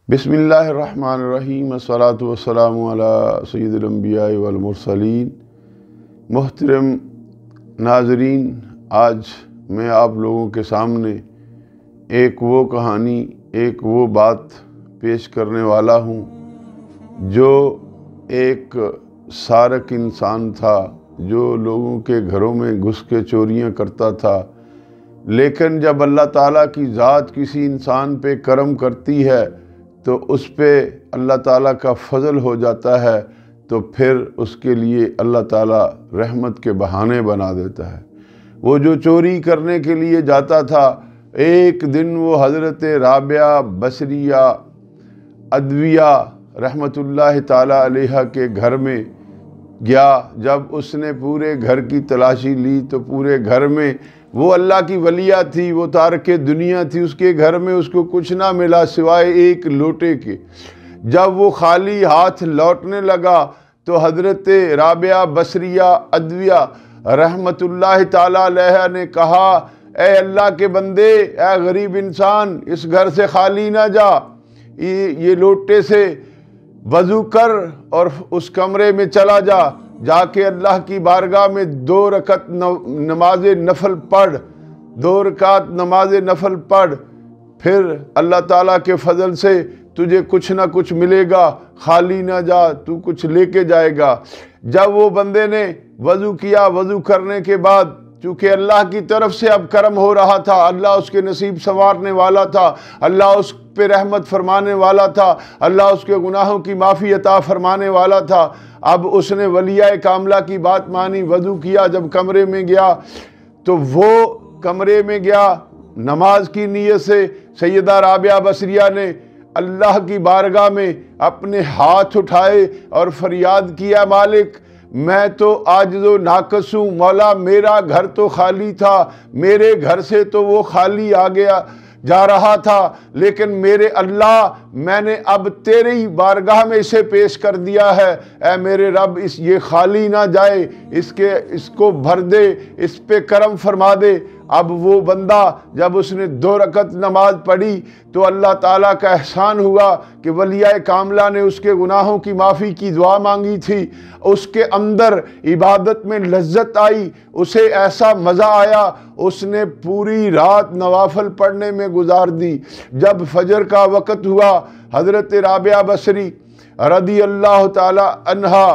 بسم اللہ الرحمن الرحیم، الصلاۃ والسلام علی سید الانبیاء والمرسلین۔ محترم ناظرین، آج میں آپ لوگوں کے سامنے ایک وہ کہانی، ایک وہ بات پیش کرنے والا ہوں جو ایک سارق انسان تھا، جو لوگوں کے گھروں میں گھس کے چوریاں کرتا تھا، لیکن جب اللہ تعالیٰ کی ذات کسی انسان پہ کرم کرتی ہے تو اس پہ اللہ تعالیٰ کا فضل ہو جاتا ہے، تو پھر اس کے لیے اللہ تعالیٰ رحمت کے بہانے بنا دیتا ہے۔ وہ جو چوری کرنے کے لیے جاتا تھا، ایک دن وہ حضرت رابعہ بصریہ ادویہ رحمۃ اللہ تعالیٰ علیہ کے گھر میں گیا۔ جب اس نے پورے گھر کی تلاشی لی تو پورے گھر میں وہ اللہ کی ولیہ تھی، وہ تارک دنیا تھی، اس کے گھر میں اس کو کچھ نہ ملا سوائے ایک لوٹے کے۔ جب وہ خالی ہاتھ لوٹنے لگا تو حضرت رابعہ بصریہ ادویہ رحمۃ اللہ تعالیٰ علیہ نے کہا، اے اللہ کے بندے، اے غریب انسان، اس گھر سے خالی نہ جا، یہ لوٹے سے وضو کر اور اس کمرے میں چلا جا کے اللہ کی بارگاہ میں 2 رکعت نماز نفل پڑھ، 2 رکعت نماز نفل پڑھ، پھر اللہ تعالیٰ کے فضل سے تجھے کچھ نہ کچھ ملے گا، خالی نہ جا، تو کچھ لے کے جائے گا۔ جب وہ بندے نے وضو کیا، وضو کرنے کے بعد چونکہ اللہ کی طرف سے اب کرم ہو رہا تھا، اللہ اس کے نصیب سنوارنے والا تھا، اللہ اس پہ رحمت فرمانے والا تھا، اللہ اس کے گناہوں کی معافی عطا فرمانے والا تھا۔ اب اس نے ولیہ کاملہ کی بات مانی، وضو کیا، جب کمرے میں گیا تو وہ کمرے میں گیا نماز کی نیت سے۔ سیدہ رابعہ بصریہ نے اللہ کی بارگاہ میں اپنے ہاتھ اٹھائے اور فریاد کیا، مالک میں تو عاجز و ناقص ہوں، مولا میرا گھر تو خالی تھا، میرے گھر سے تو وہ خالی جا رہا تھا، لیکن میرے اللہ، میں نے اب تیری بارگاہ میں اسے پیش کر دیا ہے، اے میرے رب یہ خالی نہ جائے، اس کو بھر دے، اس پہ کرم فرما دے۔ اب وہ بندہ جب اس نے 2 رکعت نماز پڑھی تو اللہ تعالیٰ کا احسان ہوا کہ ولیہ کاملہ نے اس کے گناہوں کی معافی کی دعا مانگی تھی، اس کے اندر عبادت میں لذت آئی، اسے ایسا مزہ آیا، اس نے پوری رات نوافل پڑھنے میں گزار دی۔ جب فجر کا وقت ہوا، حضرت رابعہ بصری رضی اللہ تعالی عنہا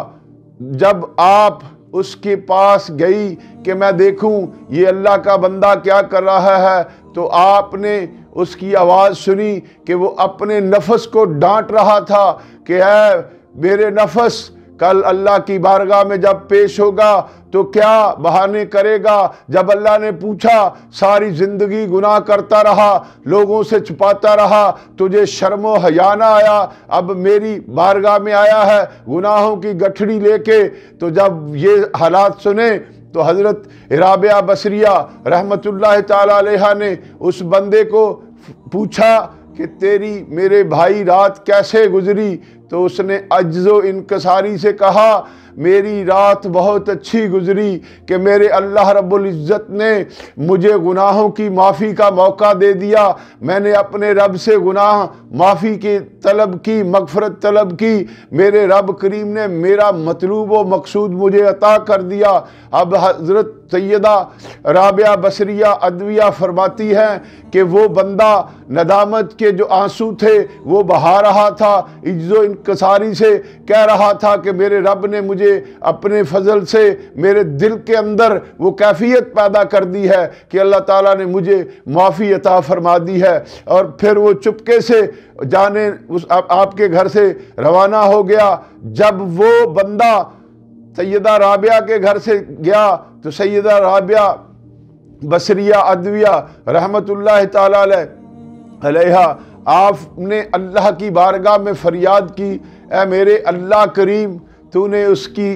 جب آپ اس کے پاس گئی کہ میں دیکھوں یہ اللہ کا بندہ کیا کر رہا ہے، تو آپ نے اس کی آواز سنی کہ وہ اپنے نفس کو ڈانٹ رہا تھا کہ اے میرے نفس، کل اللہ کی بارگاہ میں جب پیش ہوگا تو کیا بہانے کرے گا؟ جب اللہ نے پوچھا، ساری زندگی گناہ کرتا رہا، لوگوں سے چھپاتا رہا، تجھے شرم و حیا نہ آیا، اب میری بارگاہ میں آیا ہے گناہوں کی گٹھڑی لے کے۔ تو جب یہ حالات سنے تو حضرت رابعہ بصریہ رحمۃ اللہ تعالیٰ علیہ نے اس بندے کو پوچھا کہ تیری میرے بھائی رات کیسے گزری؟ تو اس نے عجز و انکساری سے کہا، میری رات بہت اچھی گزری کہ میرے اللہ رب العزت نے مجھے گناہوں کی معافی کا موقع دے دیا، میں نے اپنے رب سے گناہ معافی کی طلب کی، مغفرت طلب کی، میرے رب کریم نے میرا مطلوب و مقصود مجھے عطا کر دیا۔ اب حضرت سیدہ رابعہ بصریہ ادویہ فرماتی ہیں کہ وہ بندہ ندامت کے جو آنسو تھے وہ بہا رہا تھا، عجز و انکساری سے کہہ رہا تھا کہ میرے رب نے مجھے اپنے فضل سے میرے دل کے اندر وہ کیفیت پیدا کر دی ہے کہ اللہ تعالیٰ نے مجھے معافی عطا فرما دی ہے۔ اور پھر وہ چپکے سے جانے آپ کے گھر سے روانہ ہو گیا۔ جب وہ بندہ سیدہ رابعہ کے گھر سے گیا تو سیدہ رابعہ بصریہ ادویہ رحمۃ اللہ تعالیٰ علیہ آپ نے اللہ کی بارگاہ میں فریاد کی، اے میرے اللہ کریم، تو نے اس کی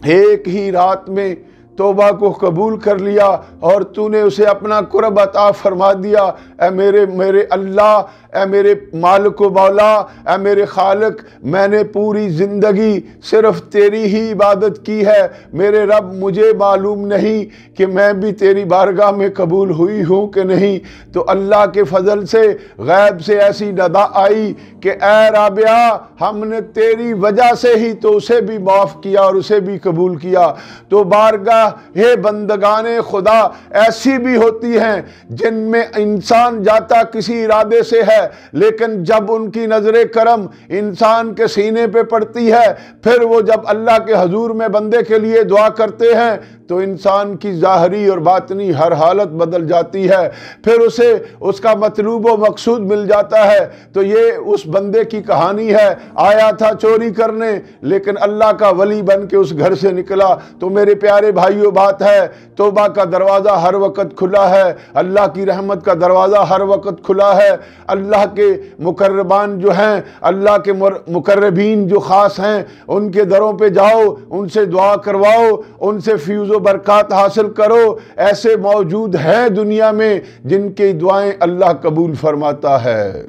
ایک ہی رات میں توبہ کو قبول کر لیا اور تو نے اسے اپنا قرب عطا فرما دیا۔ اے میرے اللہ، اے میرے مالک و مولا، اے میرے خالق، میں نے پوری زندگی صرف تیری ہی عبادت کی ہے، میرے رب مجھے معلوم نہیں کہ میں بھی تیری بارگاہ میں قبول ہوئی ہوں کہ نہیں۔ تو اللہ کے فضل سے غیب سے ایسی ندا آئی کہ اے رابعہ، ہم نے تیری وجہ سے ہی تو اسے بھی معاف کیا اور اسے بھی قبول کیا۔ تو بارگاہ بندگان خدا ایسی بھی ہوتی ہیں جن میں انسان جاتا کسی ارادے سے ہے، لیکن جب ان کی نظر کرم انسان کے سینے پہ پڑتی ہے، پھر وہ جب اللہ کے حضور میں بندے کے لیے دعا کرتے ہیں تو انسان کی ظاہری اور باطنی ہر حالت بدل جاتی ہے، پھر اسے اس کا مطلوب و مقصود مل جاتا ہے۔ تو یہ اس بندے کی کہانی ہے، آیا تھا چوری کرنے لیکن اللہ کا ولی بن کے اس گھر سے نکلا۔ تو میرے پیارے بھائیوں، بات ہے توبہ کا دروازہ ہر وقت کھلا ہے، اللہ کی رحمت کا دروازہ ہر وقت کھلا ہے۔ اللہ کے مقربان جو ہیں، اللہ کے مقربین جو خاص ہیں، ان کے دروں پہ جاؤ، ان سے دعا کرواؤ، ان سے فیض و برکات حاصل کرو۔ ایسے موجود ہیں دنیا میں جن کی دعائیں اللہ قبول فرماتا ہے۔